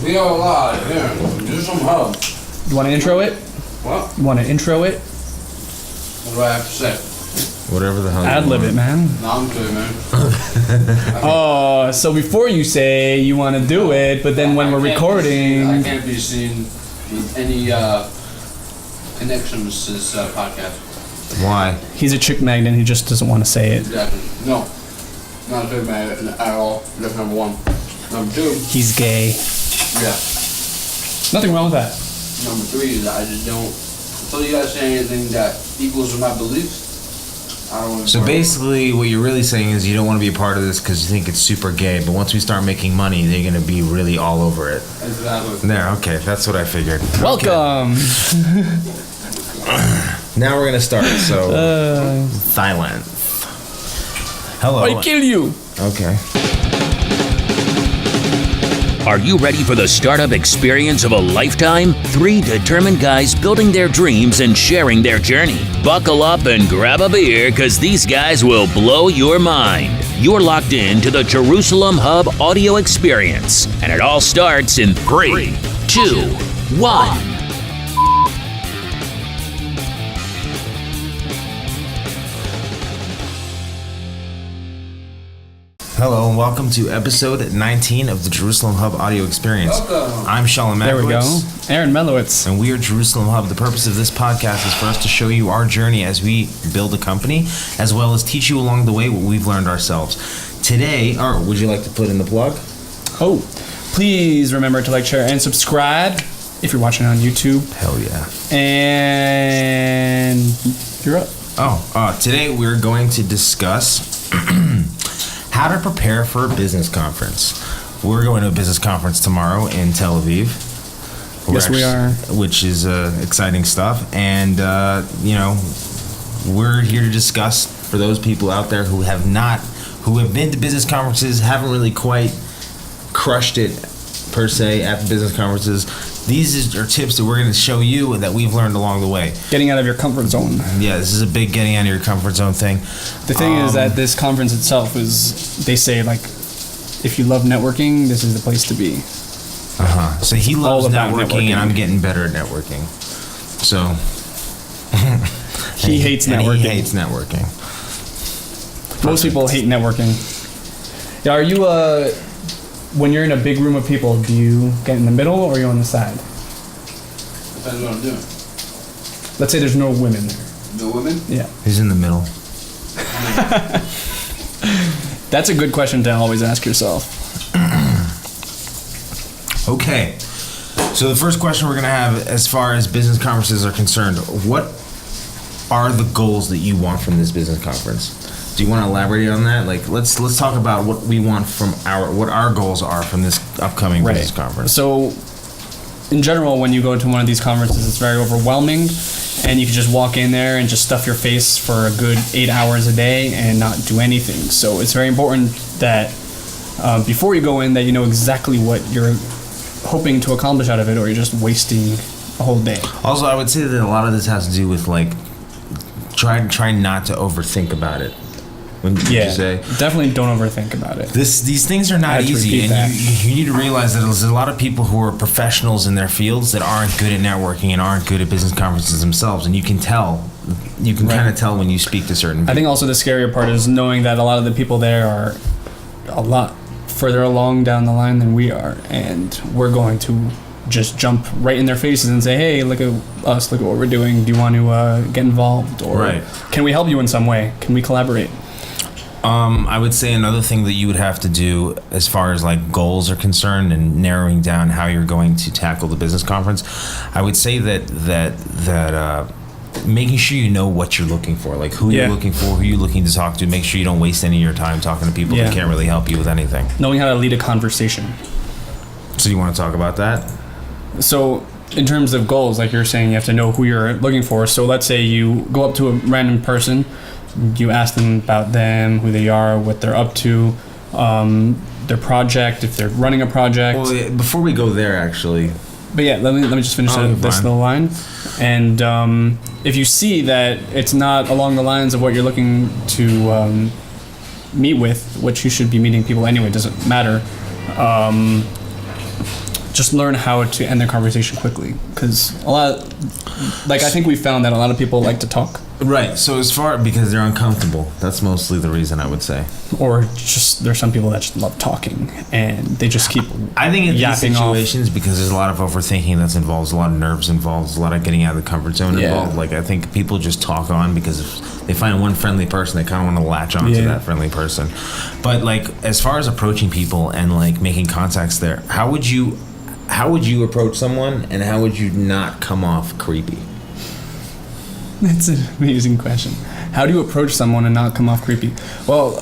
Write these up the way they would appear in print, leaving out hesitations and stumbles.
We are live here. Jerusalem Hub. You want to intro it? What? You want to intro it? What do I have to say? Whatever the hell. Ad-lib it, man. No, I'm good, man. Oh, so before you say you want to do it, but then when we're recording... I can't be seen with any connections to this podcast. Why? He's a chick magnet, he just doesn't want to say it. Exactly. No. Not a big man at all. That's number one. Number two. He's gay. Yeah. Nothing wrong with that. Number three is I just don't. Until you guys say anything that equals with my beliefs, I don't want to. So basically, what you're really saying is you don't want to be a part of this because you think it's super gay, but once we start making money, they're going to be really all over it. Exactly. There, okay, that's what I figured. Welcome! Now we're going to start, so... Silence. Hello. I kill you! Okay. Are you ready for the startup experience of a lifetime? 3 determined guys building their dreams and sharing their journey. Buckle up and grab a beer, because these guys will blow your mind. You're locked in to the Jerusalem Hub audio experience, and it all starts in 3, 2, 1. Hello, and welcome to episode 19 of the Jerusalem Hub audio experience. Welcome. I'm Shalom There we go. Maglowitz, Aaron Melowitz. and we are Jerusalem Hub. The purpose of this podcast is for us to show you our journey as we build a company, as well as teach you along the way what we've learned ourselves. Today, would you like to put in the plug? Oh, please remember to like, share, and subscribe if you're watching on YouTube. Hell yeah. And you're up. Today we're going to discuss how to prepare for a business conference. We're going to a business conference tomorrow in Tel Aviv. Yes, we are. Which is exciting stuff. And, we're here to discuss for those people out there who have been to business conferences, haven't really quite crushed it per se at the business conferences. These are tips that we're going to show you that we've learned along the way. Getting out of your comfort zone. Yeah, this is a big getting out of your comfort zone thing. The thing is that this conference itself is, they say, like, if you love networking, this is the place to be. So he loves All about networking, and I'm getting better at networking. So He hates and networking. He hates networking. Most people hate networking. Yeah, are you when you're in a big room of people, do you get in the middle or are you on the side? Depends what I'm doing. Let's say there's no women there. No women? Yeah. He's in the middle. That's a good question to always ask yourself. Okay. So the first question we're going to have as far as business conferences are concerned, what are the goals that you want from this business conference? Do you want to elaborate on that? Like, let's talk about what we want from what our goals are from this upcoming business conference. So, in general, when you go to one of these conferences, it's very overwhelming, and you can just walk in there and just stuff your face for a good 8 hours a day and not do anything. So it's very important that before you go in, that you know exactly what you're hoping to accomplish out of it, or you're just wasting a whole day. Also, I would say that a lot of this has to do with like try not to overthink about it. When you say, definitely don't overthink about it. These things are not easy, and you need to realize that there's a lot of people who are professionals in their fields that aren't good at networking and aren't good at business conferences themselves, and you can tell. You can kind of tell when you speak to certain people. I think also the scarier part is knowing that a lot of the people there are a lot further along down the line than we are, and we're going to just jump right in their faces and say, hey, look at us, look at what we're doing, do you want to get involved, or can we help you in some way, can we collaborate? I would say another thing that you would have to do as far as like goals are concerned and narrowing down how you're going to tackle the business conference, I would say that making sure you know what you're looking for, like who you're looking for, who you're looking to talk to. Make sure you don't waste any of your time talking to people that can't really help you with anything. Knowing how to lead a conversation. So you want to talk about that? So in terms of goals, like you're saying, you have to know who you're looking for. So let's say you go up to a random person, you ask them about them, who they are, what they're up to, their project, if they're running a project. Well, before we go there, actually. But yeah, let me just finish this little line. And if you see that it's not along the lines of what you're looking to meet with, which you should be meeting people anyway, it doesn't matter. just learn how to end their conversation quickly, because I think we found that a lot of people like to talk, Right. So because they're uncomfortable. That's mostly the reason, I would say. or just there's some people that just love talking and they just keep I think in these yapping situations, because there's a lot of overthinking that's involved, a lot of nerves involved, a lot of getting out of the comfort zone involved. Like, I think people just talk on because if they find one friendly person, they kind of want to latch on to that friendly person. But like, as far as approaching people and like making contacts there, how would you approach someone, and how would you not come off creepy? That's an amazing question. How do you approach someone and not come off creepy? Well,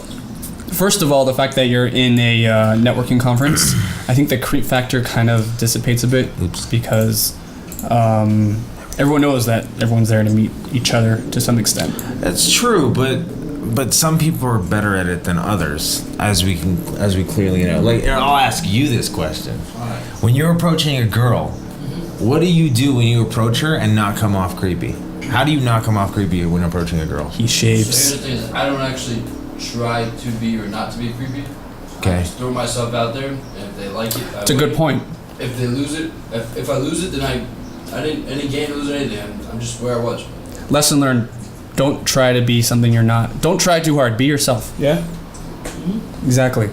first of all, the fact that you're in a networking conference, I think the creep factor kind of dissipates a bit. Because everyone knows that everyone's there to meet each other to some extent. That's true, but some people are better at it than others, as we clearly know. Like, I'll ask you this question: when you're approaching a girl, what do you do when you approach her and not come off creepy? How do you not come off creepy when approaching a girl? He shaves. So here's the thing: is I don't actually try to be or not to be creepy. Okay. I just throw myself out there, and if they like it, It's a good point. If they lose it, if I lose it, then I didn't any gain, lose anything. I'm just where I was. Lesson learned: don't try to be something you're not. Don't try too hard. Be yourself. Yeah. Mm-hmm. Exactly.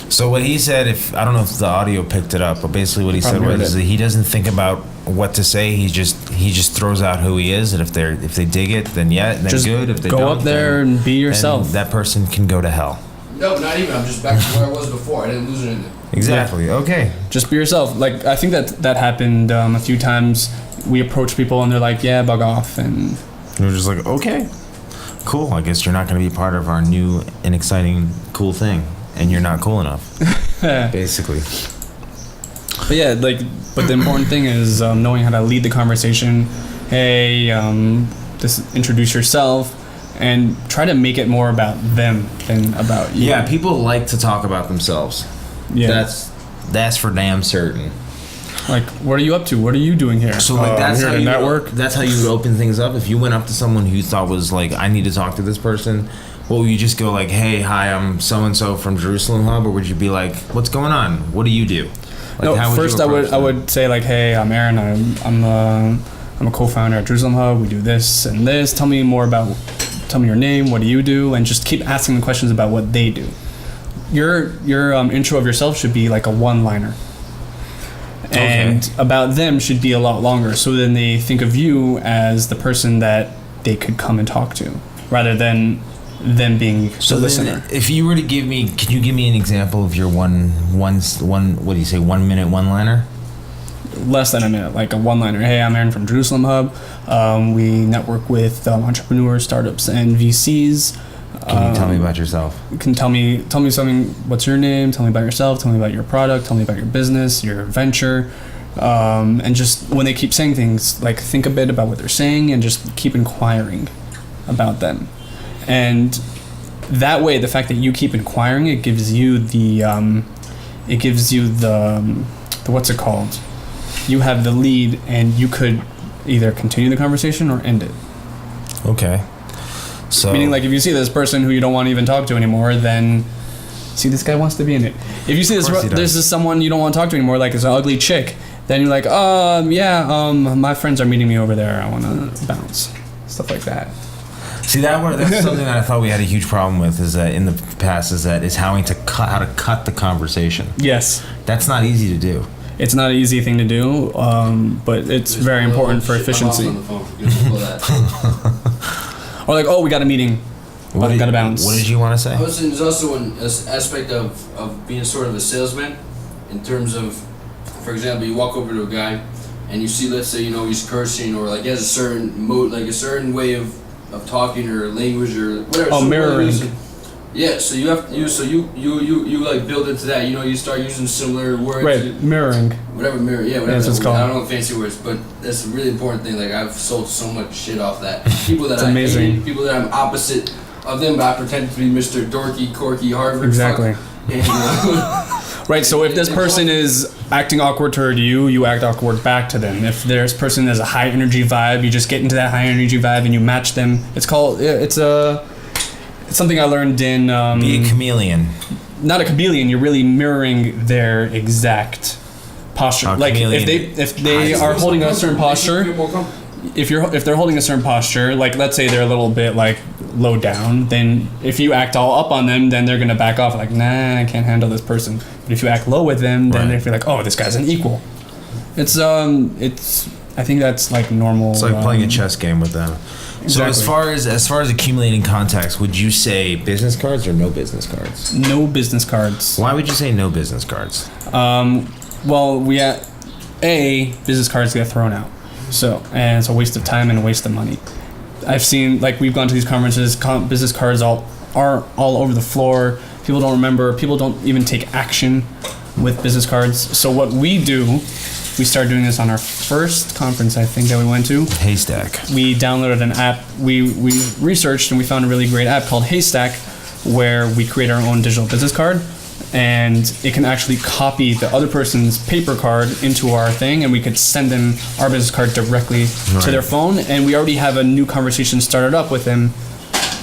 So what he said, I don't know if the audio picked it up, but basically what he said was that he doesn't think about what to say. He just throws out who he is, and if they dig it, then just good. If they go don't, up there and be yourself. That person can go to hell. No, not even. I'm just back to where I was before. I didn't lose anything. Exactly. Yeah. Okay. Just be yourself. Like, I think that happened a few times. We approach people and they're like, "Yeah, bug off," and we're just like, "Okay, cool. I guess you're not going to be part of our new and exciting cool thing, and you're not cool enough." Basically. But yeah, but the important thing is knowing how to lead the conversation. Hey, just introduce yourself, and try to make it more about them than about you. Yeah, people like to talk about themselves. Yeah, that's for damn certain. Like, what are you up to? What are you doing here? So like that's how you network. That's how you would open things up. If you went up to someone who you thought was like, I need to talk to this person, well, would you just go like, hey, hi, I'm so and so from Jerusalem Hub, or would you be like, what's going on? What do you do? Like, no, first I would say like, hey, I'm Aaron. I'm a co-founder at Jerusalem Hub. We do this and this. Tell me your name. What do you do? And just keep asking the questions about what they do. Your intro of yourself should be like a one-liner. And about them should be a lot longer, so then they think of you as the person that they could come and talk to, rather than them being the listener. If you were to can you give me an example of your one, what do you say, 1 minute one-liner? Less than a minute, like a one-liner. Hey, I'm Aaron from Jerusalem Hub. We network with entrepreneurs, startups, and VCs. Can you tell me about yourself? Tell me something. What's your name? Tell me about yourself. Tell me about your product. Tell me about your business, your venture. And just when they keep saying things, like, think a bit about what they're saying and just keep inquiring about them. And that way, the fact that you keep inquiring, it gives you the what's it called? You have the lead, and you could either continue the conversation or end it. Okay. So, meaning, like, if you see this person who you don't want to even talk to anymore, then see, this guy wants to be in it. If you see this is someone you don't want to talk to anymore, like it's an ugly chick, then you're like, my friends are meeting me over there. I want to bounce, stuff like that. See, that's something that I thought we had a huge problem with. Is that in the past is how to cut the conversation. Yes, that's not easy to do. It's not an easy thing to do, but it's very important for efficiency. Or like, we got a meeting. Got to bounce. What did you want to say? I was saying there's also an aspect of being sort of a salesman, in terms of, for example, you walk over to a guy and you see, let's say, he's cursing, or like he has a certain mode, like a certain way of talking or language or whatever. Oh, mirroring. Yeah, so you have you like build into that. You start using similar words. Right, mirroring. Whatever mirror. Yeah, whatever. That's what it's called. I don't know fancy words, but that's a really important thing. Like, I've sold so much shit off that. People that amazing. People that I'm opposite of them, but I pretend to be Mr. Dorky, Corky, Harvard. Exactly. And, right. So if this person is acting awkward toward you, you act awkward back to them. If this person has a high energy vibe, you just get into that high energy vibe and you match them. It's something I learned in... be a chameleon. Not a chameleon. You're really mirroring their exact posture. Like if they are holding a certain posture, if they're holding a certain posture, like let's say they're a little bit like low down, then if you act all up on them, then they're gonna back off like, nah, I can't handle this person. But if you act low with them, then they feel like, oh, this guy's an equal. It's I think that's like normal. It's like playing a chess game with them. Exactly. So as far as accumulating contacts, would you say business cards or no business cards? No business cards. Why would you say no business cards? Well, business cards get thrown out. And it's a waste of time and a waste of money. I've seen, like, we've gone to these conferences, business cards are all over the floor. People don't remember. People don't even take action with business cards. So what we do, we started doing this on our first conference, I think, that we went to. Haystack. We downloaded an app. We researched and we found a really great app called Haystack, where we create our own digital business card. And it can actually copy the other person's paper card into our thing, and we could send them our business card directly to their phone. And we already have a new conversation started up with them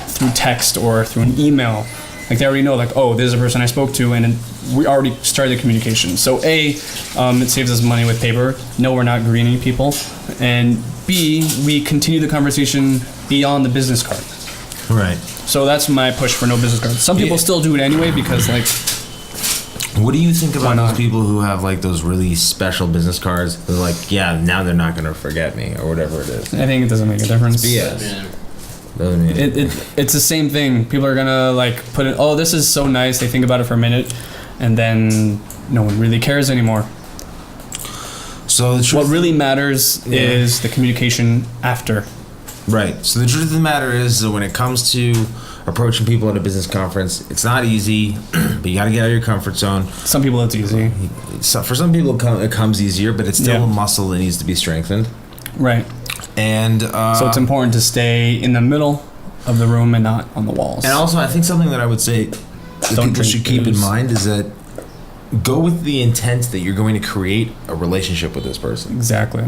through text or through an email. Like, they already know, like, oh, this is a person I spoke to, and we already started the communication. So it saves us money with paper. No, we're not greedy people. And B, we continue the conversation beyond the business card. Right. So that's my push for no business cards. Some people still do it anyway because, like... What do you think about those people who have, like, those really special business cards? They're like, yeah, now they're not going to forget me, or whatever it is. I think it doesn't make a difference. BS. It's the same thing. People are going to, like, put it, oh, this is so nice. They think about it for a minute, and then no one really cares anymore. So what really matters is the communication after. Right. So the truth of the matter is that when it comes to approaching people at a business conference, it's not easy, but you got to get out of your comfort zone. Some people it's easy. So for some people it comes easier, but it's still a muscle that needs to be strengthened. Right. And so it's important to stay in the middle of the room and not on the walls. And also, I think something that I would say that people should keep in mind is that go with the intent that you're going to create a relationship with this person. Exactly.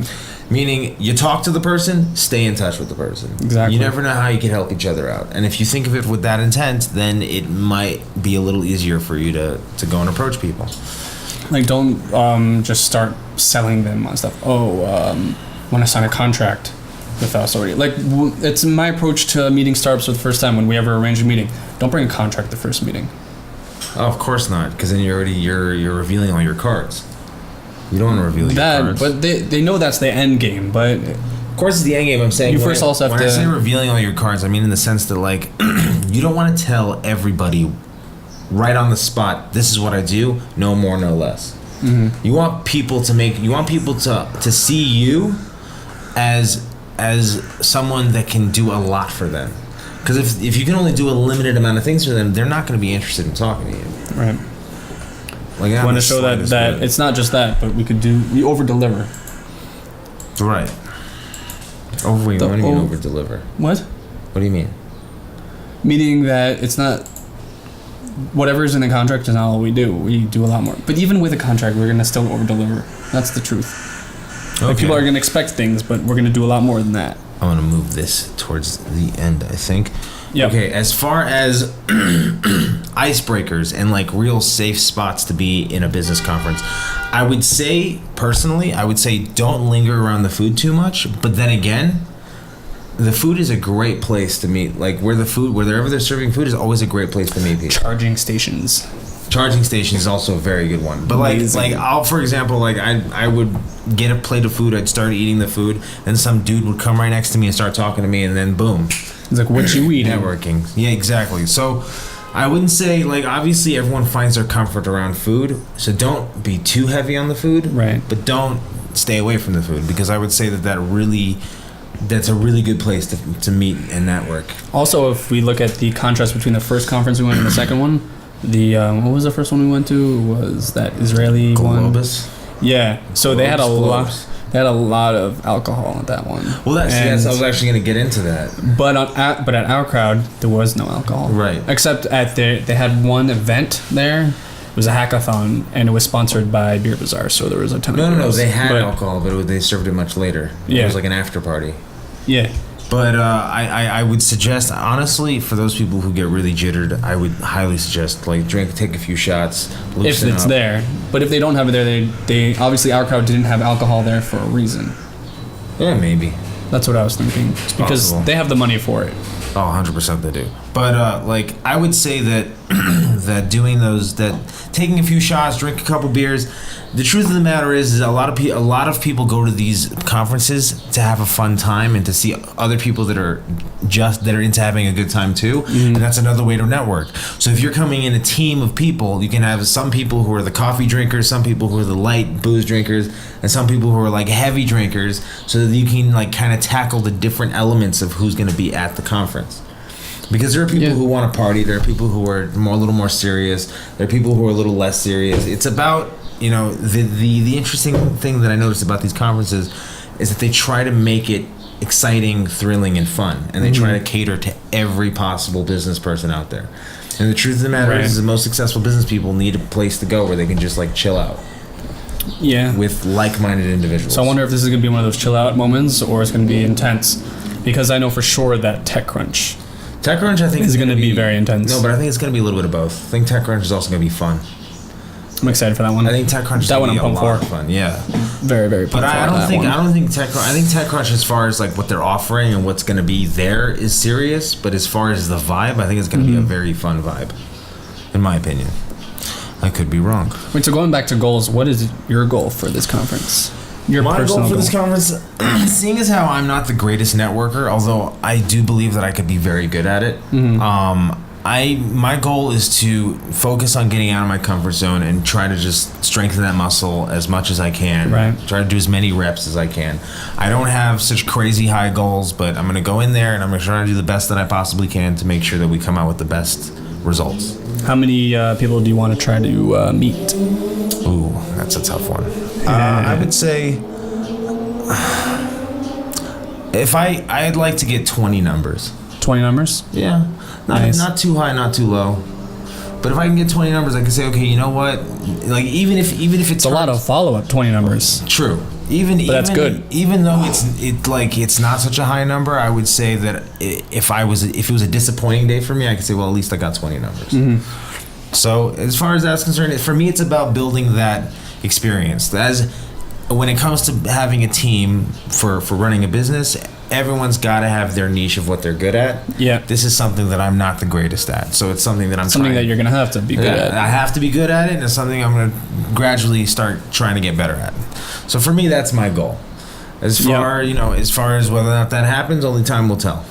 Meaning, you talk to the person, stay in touch with the person. Exactly. You never know how you can help each other out. And if you think of it with that intent, then it might be a little easier for you to go and approach people. Like, don't just start selling them on stuff. Oh, want to sign a contract with us already. Like, it's my approach to meeting startups for the first time when we ever arrange a meeting. Don't bring a contract the first meeting. Oh, of course not, because then you're revealing all your cards. You don't want to reveal your cards. But they know that's the end game. But of course, it's the end game. I'm saying you first also have to. When I say revealing all your cards, I mean in the sense that, like, you don't want to tell everybody right on the spot, this is what I do, no more, no less. Mm-hmm. You want people to see you as someone that can do a lot for them. Because if you can only do a limited amount of things for them, they're not going to be interested in talking to you. Right. Like, I want to show that it's not just that, but we over deliver. Right. What do you mean over deliver? What? What do you mean? Meaning that it's not whatever's in the contract is not all we do. We do a lot more. But even with a contract, we're gonna still over deliver. That's the truth. Okay. Like, people are gonna expect things, but we're gonna do a lot more than that. I'm gonna move this towards the end, I think. Yep. Okay, as far as icebreakers and, like, real safe spots to be in a business conference, I would say, personally, don't linger around the food too much. But then again, the food is a great place to meet. Like, wherever they're serving food is always a great place to meet people. Charging stations is also a very good one. But for example, I would get a plate of food, I'd start eating the food, and some dude would come right next to me and start talking to me, and then boom. It's like, what you eating? Networking. Yeah, exactly. So I wouldn't say, like, obviously everyone finds their comfort around food, so don't be too heavy on the food. Right. But don't stay away from the food, because I would say that's a really good place to meet and network. Also, if we look at the contrast between the first conference we went to and the second one, what was the first one we went to? Was that Israeli Globus? one? Yeah. So they had a lot. They had a lot of alcohol at that one. Well, I was actually going to get into that. But at our crowd, there was no alcohol. Right. Except they had one event there. It was a hackathon, and it was sponsored by Beer Bazaar. So there was a ton of. No. They had alcohol, but they served it much later. Yeah. It was like an after party. Yeah. But I would suggest, honestly, for those people who get really jittered, I would highly suggest take a few shots. If it's there. But if they don't have it there, they obviously our crowd didn't have alcohol there for a reason. Yeah, maybe. That's what I was thinking. It's because they have the money for it. Oh, 100% they do. But I would say that taking a few shots, drink a couple beers. The truth of the matter is a lot of people go to these conferences to have a fun time and to see other people that are into having a good time too. And that's another way to network. So if you're coming in a team of people, you can have some people who are the coffee drinkers, some people who are the light booze drinkers, and some people who are like heavy drinkers, so that you can like kind of tackle the different elements of who's going to be at the conference. Because there are people who want to party, there are people who are a little more serious, there are people who are a little less serious. It's about, the interesting thing that I noticed about these conferences is that they try to make it exciting, thrilling, and fun. And they try to cater to every possible business person out there. And the truth of the matter is the most successful business people need a place to go where they can just like chill out. Yeah. With like-minded individuals. So I wonder if this is going to be one of those chill out moments or it's going to be intense. Because I know for sure that TechCrunch I think is going to be very intense. No, but I think it's going to be a little bit of both. I think TechCrunch is also going to be fun. I'm excited for that one. I think TechCrunch is going to be a lot of fun. Yeah, very, very pumped. But I don't think TechCrunch. I think TechCrunch, as far as like what they're offering and what's going to be there, is serious. But as far as the vibe, I think it's going to be a very fun vibe, in my opinion. I could be wrong. Wait, so going back to goals, what is your goal for this conference? My goal for this conference, seeing as how I'm not the greatest networker, although I do believe that I could be very good at it. My goal is to focus on getting out of my comfort zone and try to just strengthen that muscle as much as I can. Right. Try to do as many reps as I can. I don't have such crazy high goals, but I'm going to go in there and I'm going to try to do the best that I possibly can to make sure that we come out with the best results. How many people do you want to try to meet? Ooh, that's a tough one. I would say I'd like to get 20 numbers. 20 numbers? Yeah. Not too high, not too low. But if I can get 20 numbers, I can say, okay, you know what? Like even if it's a lot of follow-up 20 numbers. True. But that's good. Even though it's not such a high number, I would say that if it was a disappointing day for me, I could say, well, at least I got 20 numbers. So as far as that's concerned, for me, it's about building that experience. When it comes to having a team for running a business, everyone's got to have their niche of what they're good at. Yeah. This is something that I'm not the greatest at, so it's something that that you're gonna have to be good at. I have to be good at it, and it's something I'm gonna gradually start trying to get better at. So for me, that's my goal. As far as whether or not that happens, only time will tell,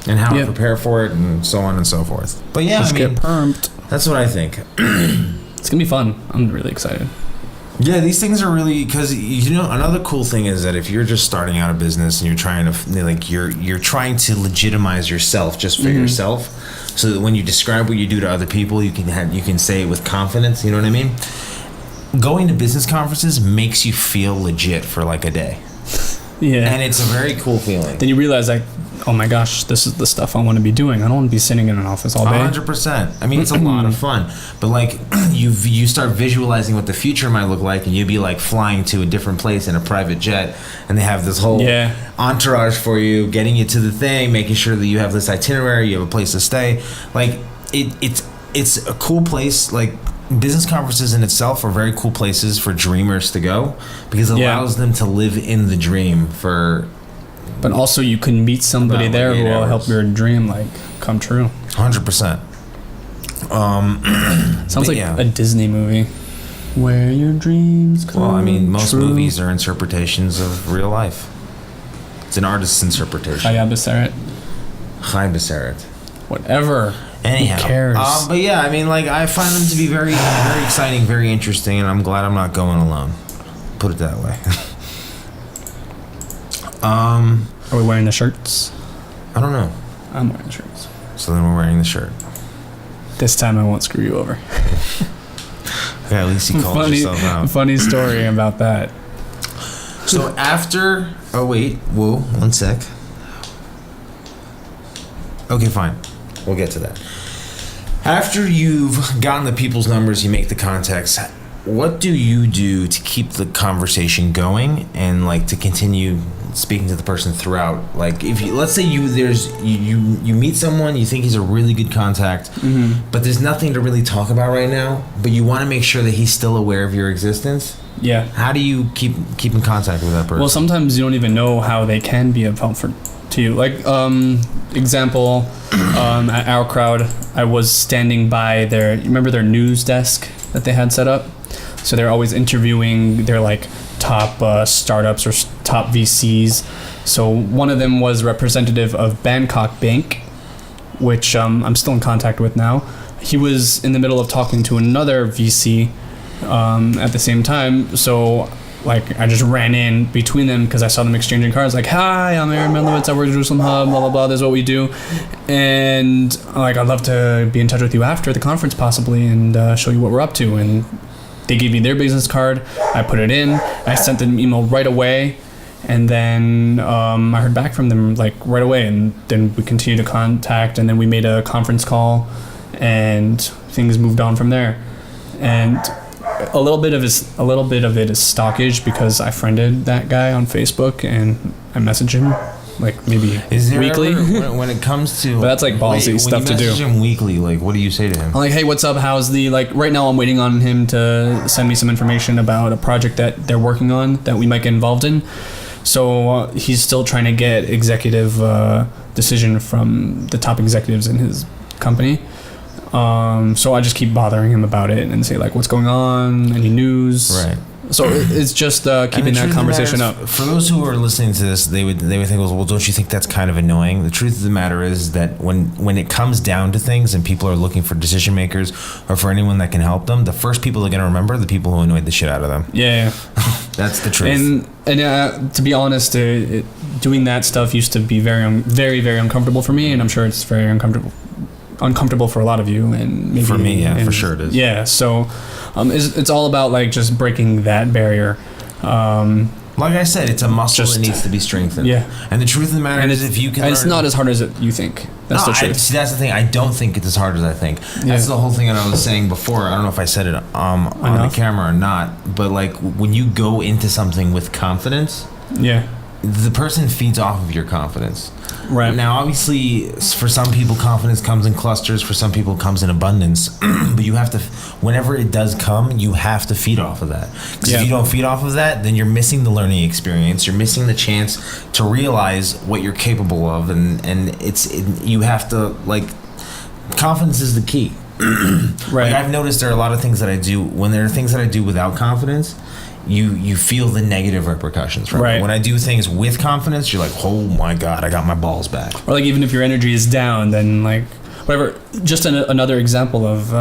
and how I prepare for it, and so on and so forth. But yeah, just get pumped. That's what I think. It's gonna be fun. I'm really excited. Yeah, these things are really, because another cool thing is that if you're just starting out a business and you're trying to you're trying to legitimize yourself just for yourself, so that when you describe what you do to other people, you can say it with confidence. You know what I mean? Going to business conferences makes you feel legit for like a day. Yeah, and it's a very cool feeling. Then you realize oh my gosh, this is the stuff I want to be doing. I don't want to be sitting in an office all day. 100%. I mean, it's a lot of fun. But like, you start visualizing what the future might look like, and you'd be like flying to a different place in a private jet, and they have this whole entourage for you, getting you to the thing, making sure that you have this itinerary, you have a place to stay. Like, it's a cool place. Like, business conferences in itself are very cool places for dreamers to go, because it allows them to live in the dream for. But also, you can meet somebody there who will help your dream come true. 100%. Sounds like a Disney movie. Where your dreams come true. Well, I mean, most movies are interpretations of real life. It's an artist's interpretation. Chai B'Seret. Whatever. Anyhow. Who cares? But yeah, I mean, I find them to be very, very exciting, very interesting, and I'm glad I'm not going alone. Put it that way. Are we wearing the shirts? I don't know. I'm wearing the shirts. So then we're wearing the shirt. This time I won't screw you over. Okay, at least you called yourself out. Funny story about that. So after... Oh, wait. Whoa. One sec. Okay, fine. We'll get to that. After you've gotten the people's numbers, you make the contacts, what do you do to keep the conversation going and to continue speaking to the person throughout. Like, if you, let's say you meet someone, you think he's a really good contact, but there's nothing to really talk about right now, but you want to make sure that he's still aware of your existence. Yeah. How do you keep in contact with that person? Well, sometimes you don't even know how they can be of help to you. Like, example, at Our Crowd, I was standing by you remember their news desk that they had set up? So they're always interviewing their like top startups or top VCs. So one of them was representative of Bangkok Bank, which I'm still in contact with now. He was in the middle of talking to another VC at the same time. So like I just ran in between them because I saw them exchanging cards. Like, hi, I'm Aaron Menlowitz. I work at Jerusalem Hub. Blah blah blah. This is what we do, and like I'd love to be in touch with you after the conference possibly and show you what we're up to. And they gave me their business card. I put it in. I sent them an email right away, and then I heard back from them like right away. And then we continued to contact, and then we made a conference call, and things moved on from there. And a little bit of it is stockage because I friended that guy on Facebook and I messaged him like maybe weekly. When it comes to, but that's like ballsy stuff to do. When you message him weekly, like what do you say to him? I'm like, hey, what's up? How's the like? Right now, I'm waiting on him to send me some information about a project that they're working on that we might get involved in. So he's still trying to get executive decision from the top executives in his company. So I just keep bothering him about it and say like, what's going on? Any news? Right. So it's just keeping that conversation up. For those who are listening to this, they would think, well, don't you think that's kind of annoying? The truth of the matter is that when it comes down to things and people are looking for decision makers or for anyone that can help them, the first people they're going to remember are the people who annoyed the shit out of them. Yeah. That's the truth. And to be honest, doing that stuff used to be very, very, very uncomfortable for me, and I'm sure it's very uncomfortable for a lot of you, and maybe for me, yeah, for sure it is. Yeah, so it's all about like just breaking that barrier. Like I said, it's a muscle that needs to be strengthened. Yeah. And the truth of the matter is, if you can, and it's not as hard as you think. That's the truth. See, that's the thing. I don't think it's as hard as I think. Yeah. That's the whole thing that I was saying before. I don't know if I said it on the camera or not, but like when you go into something with confidence, yeah, the person feeds off of your confidence. Right. Now, obviously, for some people, confidence comes in clusters. For some people, it comes in abundance. But you have to, whenever it does come, you have to feed off of that. Because if you don't feed off of that, then you're missing the learning experience. You're missing the chance to realize what you're capable of. And you have to, like, confidence is the key. Right. Like, I've noticed there are a lot of things that I do, when there are things that I do without confidence, you feel the negative repercussions from it. When I do things with confidence, you're like, oh my God, I got my balls back. Or like even if your energy is down, then like whatever. Just another example of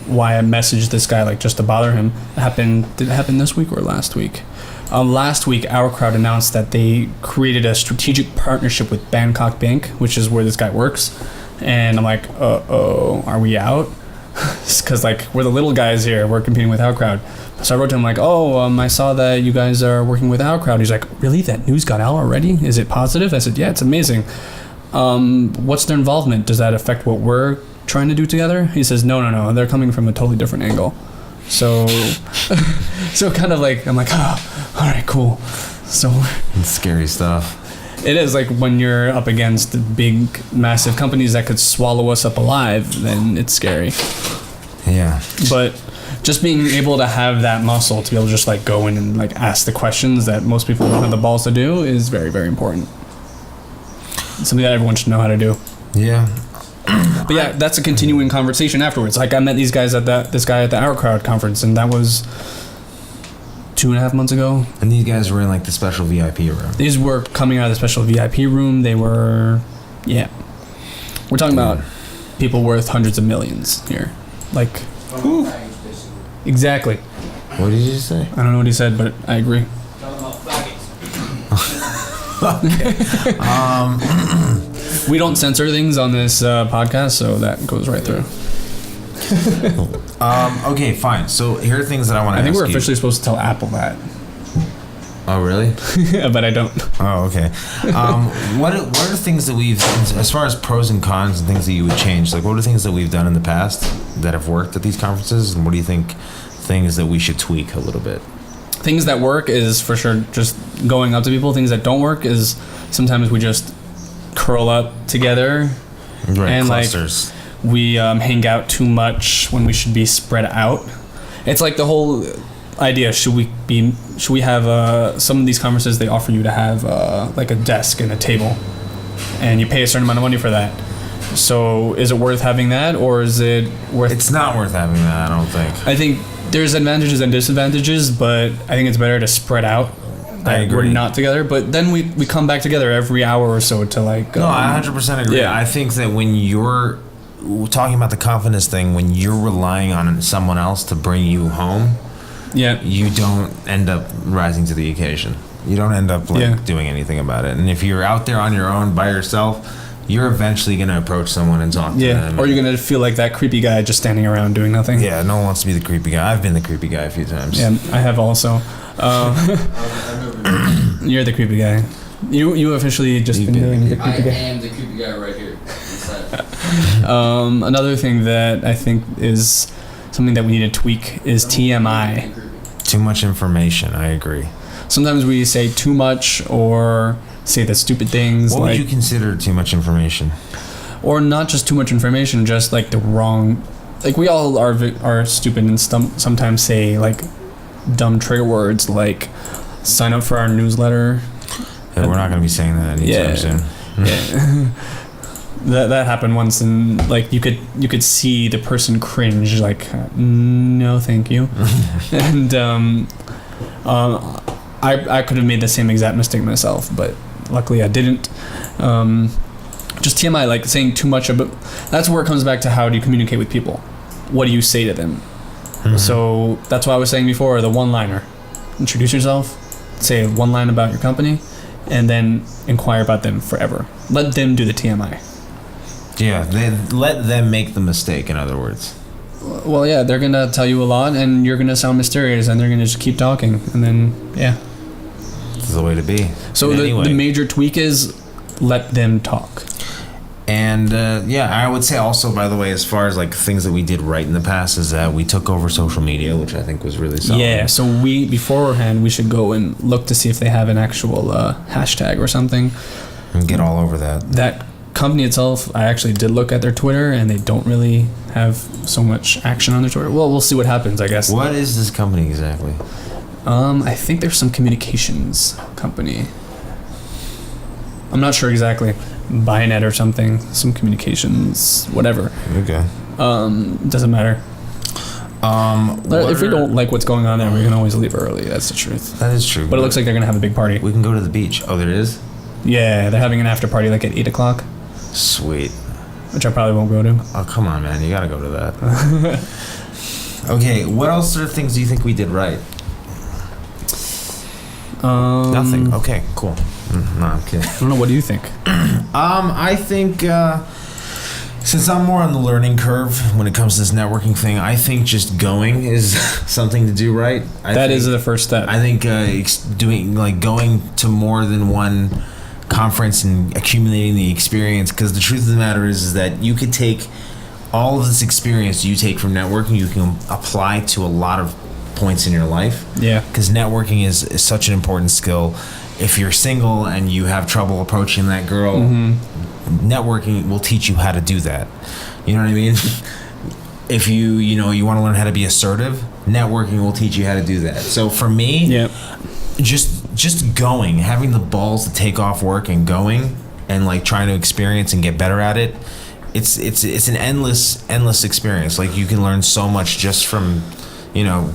why I messaged this guy like just to bother him. Did it happen this week or last week? Last week, Our Crowd announced that they created a strategic partnership with Bangkok Bank, which is where this guy works. And I'm like, are we out? Because like we're the little guys here, we're competing with Our Crowd. So I wrote to him like, I saw that you guys are working with Our Crowd. He's like, really? That news got out already? Is it positive? I said, yeah, it's amazing. What's their involvement? Does that affect what we're trying to do together? He says, no. They're coming from a totally different angle. So, kind of like, I'm like, oh, all right, cool. So it's scary stuff. It is like when you're up against big, massive companies that could swallow us up alive, then it's scary. Yeah. But just being able to have that muscle to be able to just like go in and like ask the questions that most people don't have the balls to do is very, very important. It's something that everyone should know how to do. Yeah. But yeah, that's a continuing conversation afterwards. Like I met this guy at the Our Crowd conference, and that was 2.5 months ago. And these guys were in like the special VIP room. These were coming out of the special VIP room. They were, we're talking about people worth hundreds of millions here. Like, exactly. What did you say? I don't know what he said, but I agree. Okay. We don't censor things on this podcast, so that goes right through. Okay, fine. So here are things that I want to ask you. I think we're officially supposed to tell Apple that. Oh, really? But I don't. Oh, okay. What are the things that we've, as far as pros and cons and things that you would change, like what are the things that we've done in the past that have worked at these conferences, and what do you think things that we should tweak a little bit? things that work is for sure just going up to people. Things that don't work is sometimes we just curl up together and clusters. like we hang out too much when we should be spread out. It's like the whole idea. Should we have some of these conferences? They offer you to have like a desk and a table, and you pay a certain amount of money for that. So is it worth having that, or is it worth? It's not worth having that, I don't think. I think there's advantages and disadvantages, but I think it's better to spread out. I agree. We're not together, but then we come back together every hour or so to like. No, I 100% agree. Yeah. I think that when you're talking about the confidence thing, when you're relying on someone else to bring you home, you don't end up rising to the occasion. You don't end up doing anything about it. And if you're out there on your own by yourself, you're eventually going to approach someone and talk to them. Or you're going to feel like that creepy guy just standing around doing nothing. Yeah, no one wants to be the creepy guy. I've been the creepy guy a few times. Yeah, I have also. You're the creepy guy. You officially just been doing the creepy guy. I am the creepy guy right here. Another thing that I think is something that we need to tweak is TMI. Too much information, I agree. Sometimes we say too much or say the stupid things. What would you consider too much information? Or not just too much information, just like the wrong. Like we all are stupid and sometimes say like dumb trigger words like sign up for our newsletter. Yeah, we're not going to be saying that anytime soon. Yeah. That happened once, and like you could see the person cringe, like no, thank you. And I could have made the same exact mistake myself, but luckily I didn't. Just TMI, like saying too much about. That's where it comes back to how do you communicate with people? What do you say to them? Mm-hmm. So that's what I was saying before. The one-liner. Introduce yourself. Say one line about your company, and then inquire about them forever. Let them do the TMI. Yeah, let them make the mistake, in other words. Well, yeah, they're going to tell you a lot, and you're going to sound mysterious, and they're going to just keep talking, and then, yeah. This is the way to be. So the major tweak is let them talk. And, I would say also, by the way, as far as, like, things that we did right in the past is that we took over social media, which I think was really solid. Yeah, so beforehand, we should go and look to see if they have an actual hashtag or something. And get all over that. That company itself, I actually did look at their Twitter, and they don't really have so much action on their Twitter. Well, we'll see what happens, I guess. What is this company exactly? I think there's some communications company. I'm not sure exactly. Bionet or something. Some communications, whatever. Okay. Doesn't matter. If we don't like what's going on there, we can always leave early. That's the truth. That is true. But it looks like they're going to have a big party. We can go to the beach. Oh, there is? Yeah, they're having an after party like at 8 o'clock. Sweet. Which I probably won't go to. Oh, come on, man. You got to go to that. Okay, what else sort of things do you think we did right? Nothing. Okay, cool. No, I'm kidding. I don't know. What do you think? I think since I'm more on the learning curve when it comes to this networking thing, I think just going is something to do right. That is the first step. I think going to more than one conference and accumulating the experience, because the truth of the matter is that you could take all of this experience you take from networking, you can apply to a lot of points in your life. Yeah. Because networking is such an important skill. If you're single and you have trouble approaching that girl, networking will teach you how to do that. You know what I mean? If you want to learn how to be assertive, networking will teach you how to do that. So for me, just going, having the balls to take off work and going and like trying to experience and get better at it, it's an endless experience. Like you can learn so much just from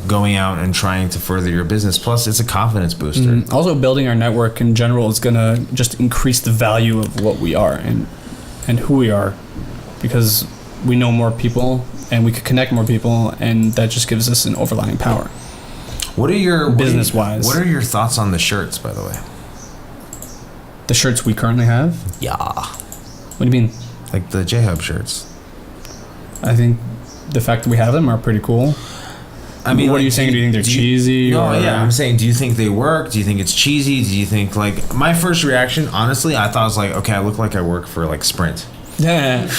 going out and trying to further your business. Plus, it's a confidence booster. Also, building our network in general is going to just increase the value of what we are and who we are, because we know more people and we could connect more people, and that just gives us an overlying power. What are your business-wise? What are your thoughts on the shirts, by the way? The shirts we currently have? Yeah. What do you mean? Like the J-Hub shirts. I think the fact that we have them are pretty cool. I mean, what are you saying? Do you think they're cheesy? No, yeah, I'm saying, do you think they work? Do you think it's cheesy? Do you think, like, my first reaction, honestly, I thought it was like, okay, I look like I work for, like, Sprint. Yeah.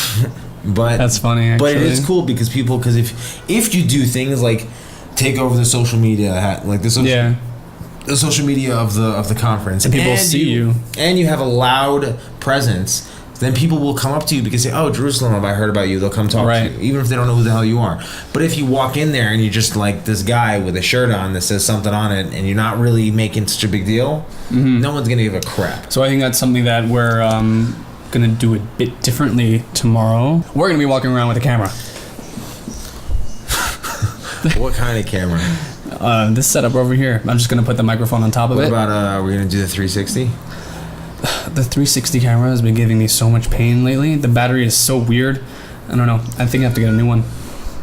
But that's funny, actually. But it's cool because if you do things like take over the social media, like the social, the social media of the conference, And people see you. and you have a loud presence, then people will come up to you because they say, "Oh, Jerusalem, I heard about you." They'll come talk Right. to you, even if they don't know who the hell you are. But if you walk in there and you're just like this guy with a shirt on that says something on it, and you're not really making such a big deal, no one's gonna give a crap. So I think that's something that we're gonna do a bit differently tomorrow. We're gonna be walking around with a camera. What kind of camera? This setup over here. I'm just gonna put the microphone on top of What it. about are we gonna do the 360? The 360 camera has been giving me so much pain lately. The battery is so weird. I don't know. I think I have to get a new one.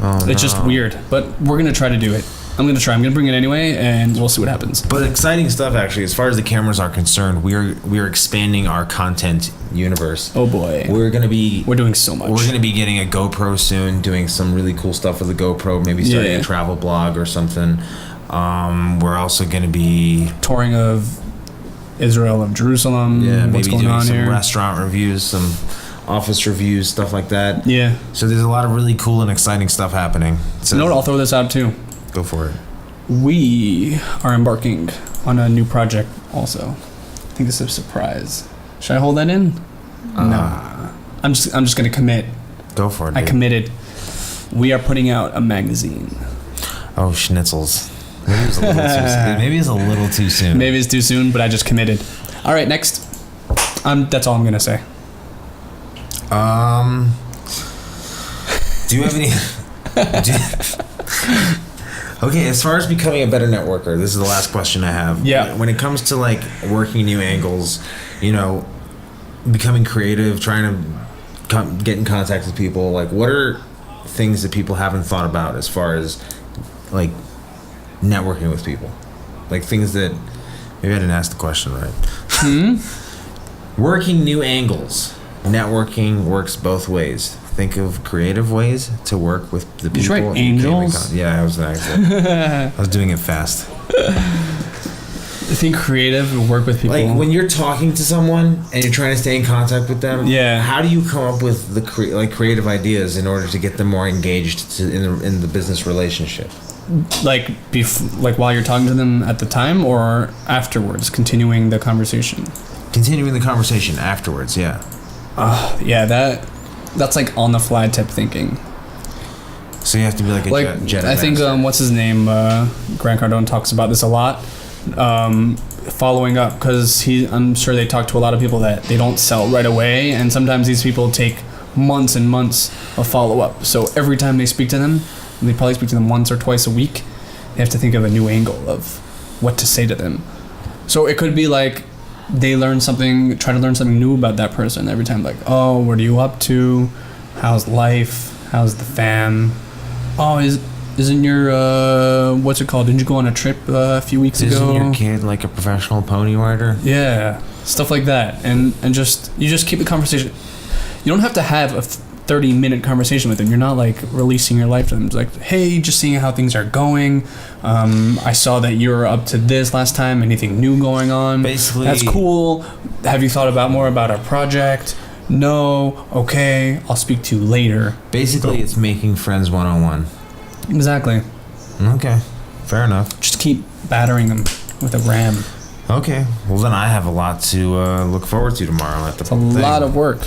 Oh, It's just weird. But we're gonna try to do it. I'm gonna try. I'm gonna bring it anyway, and we'll see what happens. But exciting stuff, actually. As far as the cameras are concerned, we are expanding our content universe. Oh boy. We're We're doing so much. We're gonna be getting a GoPro soon, doing some really cool stuff with the GoPro. Maybe starting Yeah. a travel blog or something. We're also gonna be touring of Israel, of Jerusalem. maybe What's going doing on some here? restaurant reviews, some office reviews, stuff like that. Yeah. So there's a lot of really cool and exciting stuff happening. So You know what? I'll throw this out too. go for it. We are embarking on a new project also. I think this is a surprise. Should I hold that in? Nah. I'm just gonna commit. Go for it. I dude. committed. We are putting out a magazine. Oh, schnitzels. Maybe it's a little too soon. Maybe it's a little too soon. Maybe it's too soon, but I just committed. All right, next. That's all I'm gonna say. Do you have any? Okay, as far as becoming a better networker, this is the last question I have. Yeah. When it comes to like working new angles, becoming creative, trying to get in contact with people, like what are things that people haven't thought about as far as like networking with people? Like things that maybe I didn't ask the question right. Working new angles. Networking works both ways. Think of creative ways to work with the people. Did you write that you came in angels? Yeah, I was doing it fast. I think creative and work with people. Like when you're talking to someone and you're trying to stay in contact with them, Yeah. How do you come up with the creative ideas in order to get them more engaged in the business relationship? like while you're talking to them at the time or afterwards, continuing the conversation. Continuing the conversation afterwards, yeah. Yeah, that's like on the fly type thinking. So you have to be like a Like Jedi I think master. what's his name? Grant Cardone talks about this a lot. Following up, because I'm sure they talk to a lot of people that they don't sell right away, and sometimes these people take months and months of follow up. So every time they speak to them, and they probably speak to them once or twice a week, they have to think of a new angle of what to say to them. So it could be like they try to learn something new about that person every time. Like, oh, what are you up to? How's life? How's the fam? Oh, isn't your what's it called? Didn't you go on a trip a few weeks ago? Isn't your kid like a professional pony rider? Yeah, stuff like that, and you just keep the conversation. You don't have to have a 30-minute conversation with them. You're not like releasing your life to them. It's like, hey, just seeing how things are going. I saw that you were up to this last time. Anything new going on? Basically, That's cool. Have you thought more about our project? No. Okay, I'll speak to you later. Basically, it's making friends one-on-one. Exactly. Okay, fair enough. Just keep battering them with a ram. Okay, well then I have a lot to look forward to tomorrow at the It's a lot of work,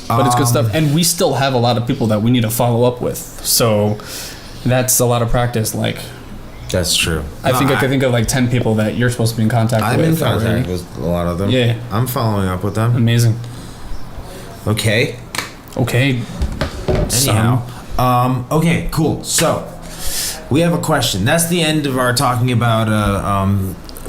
but it's good stuff. And we still have a lot of people that we need to follow up with. So that's a lot of practice. Like, That's true. I think I could think of like 10 people that you're supposed to be in contact with. I'm in contact already. with a lot of them. Yeah. I'm following up with them. Amazing. Okay. Anyhow. Okay, cool. So, we have a question. That's the end of our talking about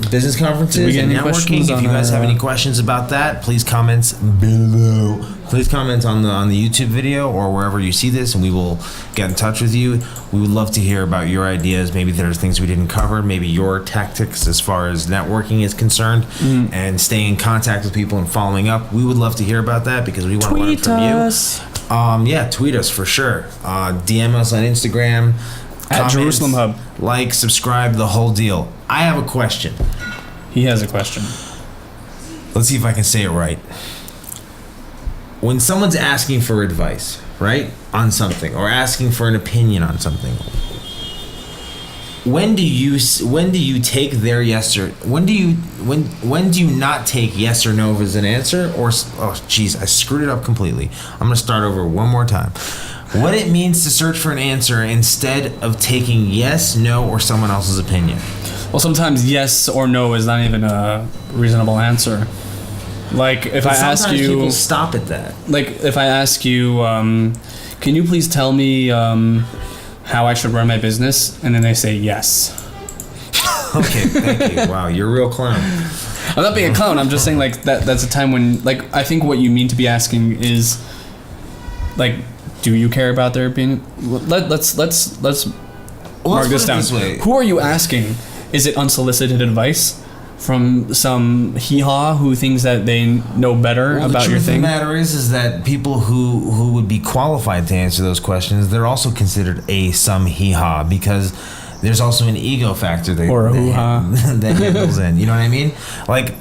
business conferences Did we get and any networking. questions If on you guys our, have any questions about that, please comment below. Please comment on the YouTube video or wherever you see this, and we will get in touch with you. We would love to hear about your ideas. Maybe there's things we didn't cover. Maybe your tactics as far as networking is concerned, and staying in contact with people and following up. We would love to hear about that because we want to learn from you. Yeah, tweet us for sure. DM us on Instagram. At Jerusalem Hub. Like, subscribe, the whole deal. I have a question. He has a question. Let's see if I can say it right. When someone's asking for advice, right, on something, or asking for an opinion on something, when do you take their yes or when do you not take yes or no as an answer? Or oh geez, I screwed it up completely. I'm gonna start over one more time. What it means to search for an answer instead of taking yes, no, or someone else's opinion. Well, sometimes yes or no is not even a reasonable answer. Like if I ask you, people stop at that. Like if I ask you, can you please tell me how I should run my business, and then they say yes. Okay, thank you. Wow, you're a real clown. I'm not being a clown. I'm just saying like that's a time when like I think what you mean to be asking is like, do you care about their opinion? Let's mark this down. Who are you asking? Is it unsolicited advice from some hee-haw who thinks that they know better about your thing? The matter is that people who would be qualified to answer those questions, they're also considered some hee-haw, because there's also an ego factor that handles in. You know what I mean? Like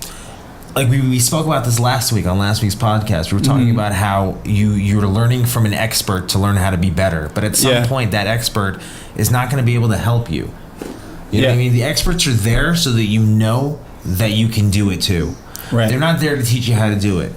we spoke about this last week on last week's podcast. We were talking about how you're learning from an expert to learn how to be better, but at some point that expert is not going to be able to help you. You know what I mean? The experts are there so that you know that you can do it too. Right. They're not there to teach you how to do it.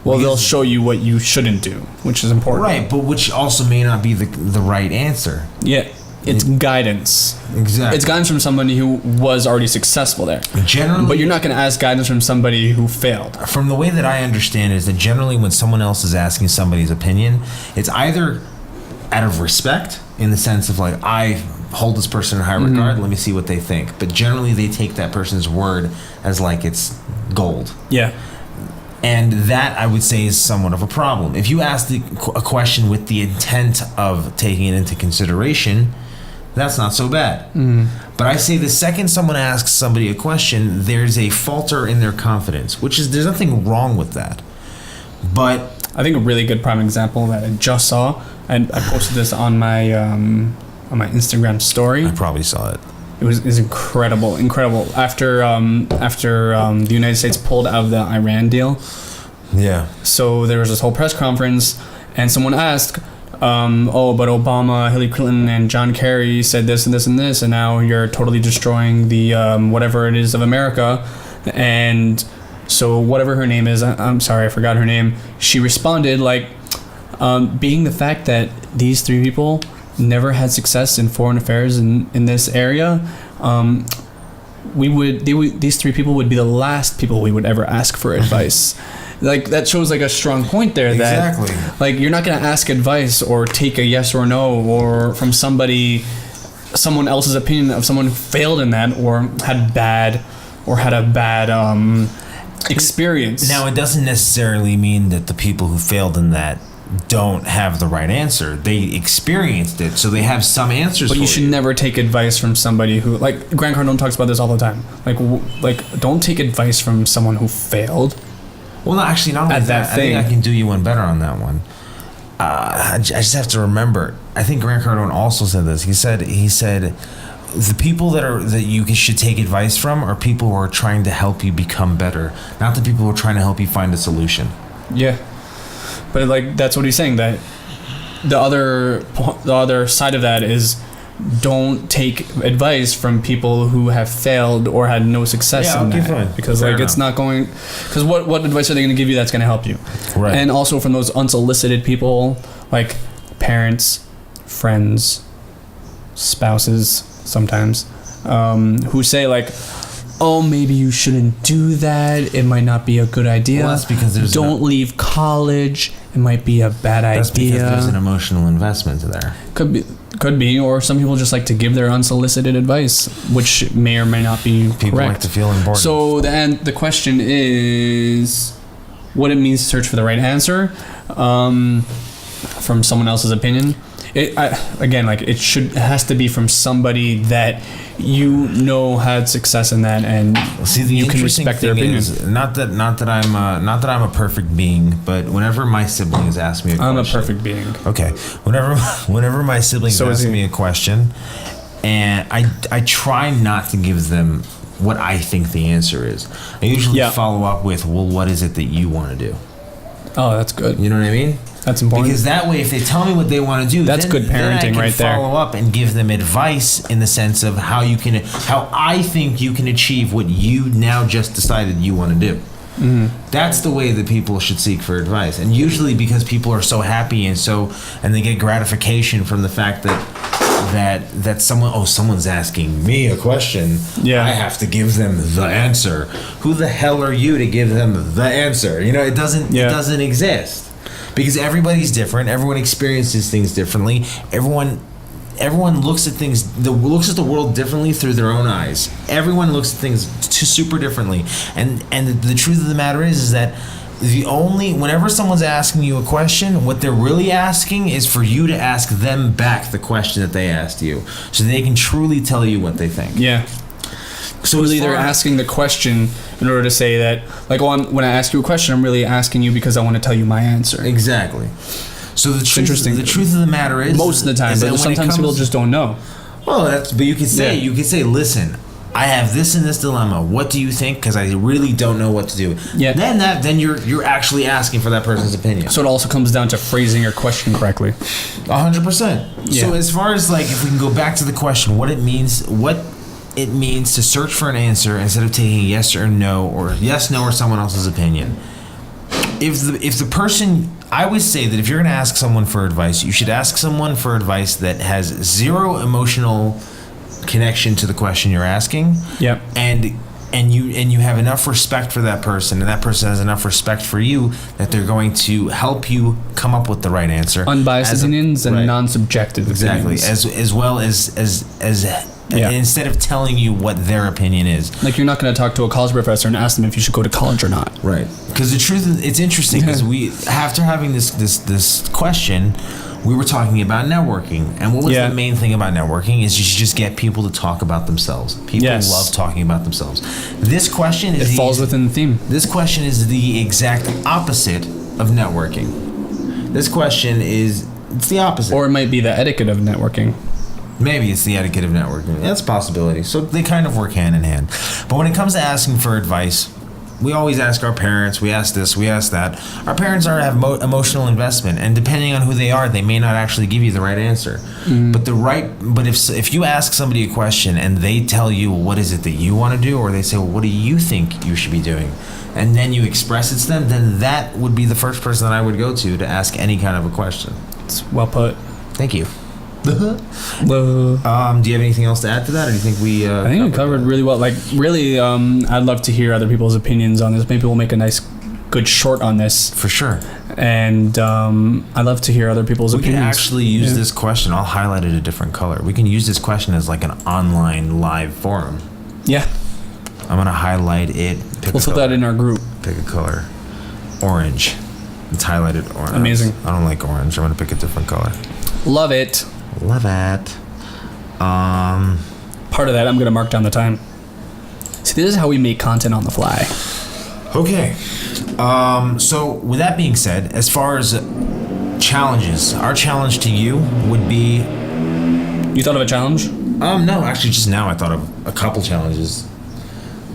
Well, they'll show you what you shouldn't do, which is important. Right, but which also may not be the right answer. Yeah. It's guidance. Exactly. It's guidance from somebody who was already successful there. Generally, but you're not going to ask guidance from somebody who failed. From the way that I understand it, is that generally when someone else is asking somebody's opinion, it's either out of respect, in the sense of like, I hold this person in high regard, let me see what they think. But generally they take that person's word as like it's gold. Yeah. And that, I would say, is somewhat of a problem. If you ask a question with the intent of taking it into consideration, that's not so bad. But I say the second someone asks somebody a question, there's a falter in their confidence, there's nothing wrong with that. But I think a really good prime example that I just saw, and I posted this on my Instagram story. I probably saw it. It was incredible. After the United States pulled out of the Iran deal. Yeah. So there was this whole press conference, and someone asked, but Obama, Hillary Clinton, and John Kerry said this and this and this, and now you're totally destroying the whatever it is of America. And so whatever her name is, I'm sorry, I forgot her name. She responded like, being the fact that these three people never had success in foreign affairs in this area, these three people would be the last people we would ever ask for advice. Like that shows like a strong point there that like you're not going to ask advice or take a yes or no or from someone else's opinion of someone who failed in that or had a bad experience. Now it doesn't necessarily mean that the people who failed in that don't have the right answer. They experienced it, so they have some answers. But you should never take advice from somebody who, like Grant Cardone talks about this all the time. Like don't take advice from someone who failed. Well, no, actually, not only that. I think I can do you one better on that one. I just have to remember. I think Grant Cardone also said this. He said the people that you should take advice from are people who are trying to help you become better, not the people who are trying to help you find a solution. Yeah. But like that's what he's saying, that the other side of that is don't take advice from people who have failed or had no success in that. Fine. Because fair like enough. It's not going, because what advice are they going to give you that's going to help you? Right. And also from those unsolicited people like parents, friends, spouses sometimes, who say like, oh, maybe you shouldn't do that. It might not be a good idea. Well, that's because don't leave college. It might be a bad idea. That's because there's an emotional investment there. Could be, or some people just like to give their unsolicited advice, which may or may not be people correct. Like to feel important. So the question is, what it means to search for the right answer from someone else's opinion. It has to be from somebody that you know had success in that, and you can respect their opinion. Not that I'm a perfect being, but whenever my siblings ask me a question, I'm a perfect being. Okay, whenever my siblings ask me a question, and I try not to give them what I think the answer is. I usually follow up with, well, what is it that you want to do? Oh, that's good. You know what I mean? That's important. Because that way, if they tell me what they want to do, that's then, good then I parenting can right there. follow up and give them advice in the sense of how I think you can achieve what you now just decided you want to do. That's the way that people should seek for advice, and usually because people are so happy and they get gratification from the fact that someone's asking me a question. Yeah. I have to give them the answer. Who the hell are you to give them the answer? It doesn't exist, because everybody's different. Everyone experiences things differently. Everyone looks at looks at the world differently through their own eyes. Everyone looks at things super differently, and the truth of the matter is that whenever someone's asking you a question, what they're really asking is for you to ask them back the question that they asked you, so they can truly tell you what they think. Yeah. So really, they're asking the question in order to say that, like, when I ask you a question, I'm really asking you because I want to tell you my answer. Exactly. So the truth of the matter is, most of the time, but sometimes people just don't know. Well, but you could say, listen, I have this and this dilemma. What do you think? Because I really don't know what to do. Yeah. Then you're actually asking for that person's opinion. So it also comes down to phrasing your question correctly. 100%. Yeah. So as far as, like, if we can go back to the question, what it means to search for an answer instead of taking yes or no, or someone else's opinion. If the person, I would say that if you're going to ask someone for advice, you should ask someone for advice that has zero emotional connection to the question you're asking. Yep. And you have enough respect for that person, and that person has enough respect for you, that they're going to help you come up with the right answer. Unbiased opinions and non-subjective exactly, opinions. as well as instead of telling you what their opinion is. Like, you're not going to talk to a college professor and ask them if you should go to college or not. Right. Because the truth is, it's interesting, because after having this question, we were talking about networking. And what was the main thing about networking is you should just get people to talk about themselves. People love talking about themselves. This question falls within the theme. This question is the exact opposite of networking. This question it's the opposite. Or it might be the etiquette of networking. Maybe it's the etiquette of networking. That's a possibility. So they kind of work hand in hand. But when it comes to asking for advice, we always ask our parents. We ask this, we ask that. Our parents have emotional investment, and depending on who they are, they may not actually give you the right answer. But if you ask somebody a question and they tell you what is it that you want to do, or they say, well, what do you think you should be doing, and then you express it to them, then that would be the first person that I would go to ask any kind of a question. It's well put. Thank you. Do you have anything else to add to that, or do you think we? I think we covered really well. Like, really, I'd love to hear other people's opinions on this. Maybe we'll make a nice, good short on this. For sure. And I'd love to hear other people's opinions. We can actually use this question. I'll highlight it a different color. We can use this question as like an online live forum. Yeah. I'm gonna highlight it. We'll put that in our group. Pick a color. Orange. It's highlighted orange. Amazing. I don't like orange. I'm gonna pick a different color. Love it. Love it. Part of that, I'm going to mark down the time. See, this is how we make content on the fly. Okay. So, with that being said, as far as challenges, our challenge to you would be... You thought of a challenge? No, actually, just now I thought of a couple challenges.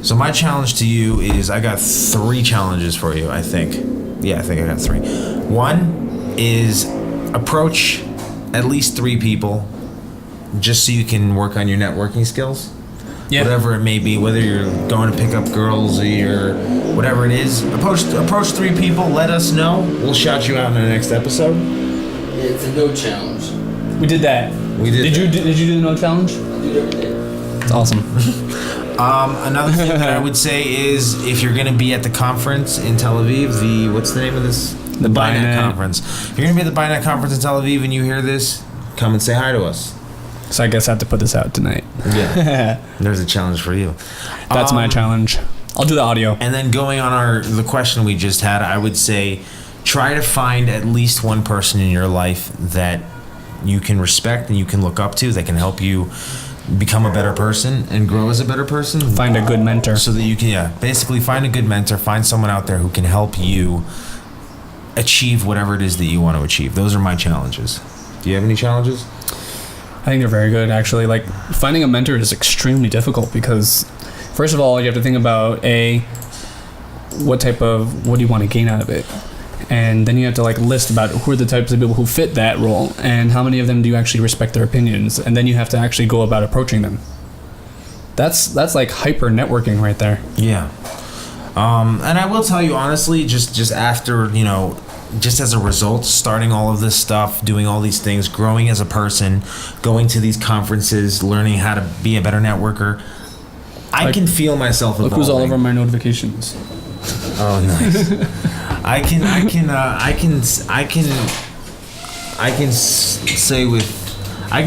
So, my challenge to you is, I got 3 challenges for you, I think. Yeah, I think I got 3. One is approach at least 3 people, just so you can work on your networking skills. Yeah. Whatever it may be, whether you're going to pick up girls or you're whatever it is, approach 3 people. Let us know. We'll shout you out in the next episode. Yeah, it's a no challenge. We did that. Did you do the no challenge? I do it every day. It's awesome. Another thing that I would say is, if you're going to be at the conference in Tel Aviv, what's the name of this? The BINET conference. If you're going to be at the BINET conference in Tel Aviv and you hear this, come and say hi to us. So I guess I have to put this out tonight. Yeah. There's a challenge for you. That's my challenge. I'll do the audio. And then going on the question we just had, I would say try to find at least one person in your life that you can respect and you can look up to, that can help you become a better person and grow as a better person. Find a good mentor. So that you can, basically find a good mentor, find someone out there who can help you achieve whatever it is that you want to achieve. Those are my challenges. Do you have any challenges? I think they're very good, actually. Like, finding a mentor is extremely difficult because, first of all, you have to think about what do you want to gain out of it? And then you have to like list about who are the types of people who fit that role and how many of them do you actually respect their opinions, and then you have to actually go about approaching them. That's like hyper networking right there. Yeah. And I will tell you honestly, just after, just as a result, starting all of this stuff, doing all these things, growing as a person, going to these conferences, learning how to be a better networker, I can feel myself evolving. Look who's all over my notifications. Oh, nice. I can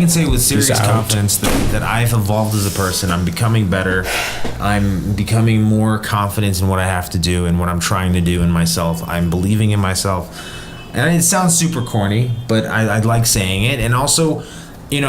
say with serious confidence that I've evolved as a person. I'm becoming better. I'm becoming more confident in what I have to do and what I'm trying to do in myself. I'm believing in myself. And it sounds super corny, but I like saying it. And also,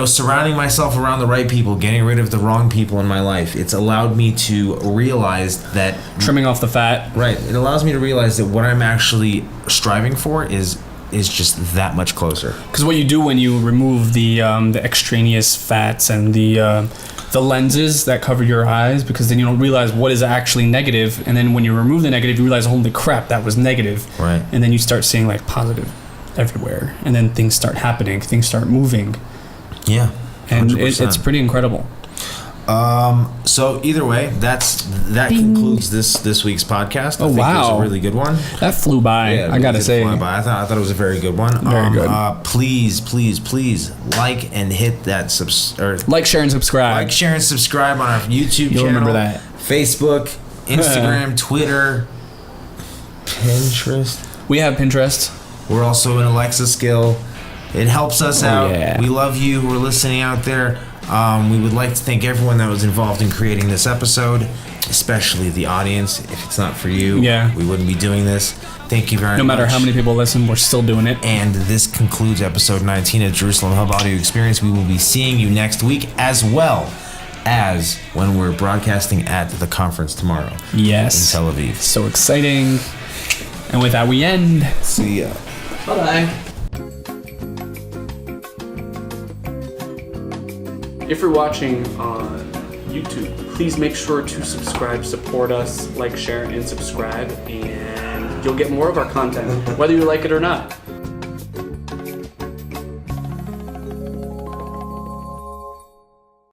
surrounding myself around the right people, getting rid of the wrong people in my life. It's allowed me to realize that... Trimming off the fat. Right. It allows me to realize that what I'm actually striving for is just that much closer. Because what you do when you remove the extraneous fats and the lenses that cover your eyes, because then you don't realize what is actually negative, and then when you remove the negative, you realize, holy crap, that was negative. Right. And then you start seeing like positive everywhere, and then things start happening, things start moving. Yeah. 100%. And it's pretty incredible. So either way, that concludes this week's podcast. I think wow. It was a really good one. That flew by. Yeah, I gotta say. I thought it was a very good one. Very good. Please like and hit that like, share, and subscribe. Like, share, and subscribe on our YouTube channel. Remember that. Facebook, Instagram, Twitter, Pinterest. We have Pinterest. We're also an Alexa skill. It helps us out. Yeah. We love you who are listening out there. We would like to thank everyone that was involved in creating this episode, especially the audience. If it's not for you, we wouldn't be doing this. Thank you very much. No matter how many people listen, we're still doing it. And this concludes episode 19 of Jerusalem Hub Audio Experience. We will be seeing you next week, as well as when we're broadcasting at the conference tomorrow. Yes. In Tel Aviv. So exciting. And with that, we end. See ya. Bye-bye. If you're watching on YouTube, please make sure to subscribe, support us, like, share, and subscribe, and you'll get more of our content, whether you like it or not.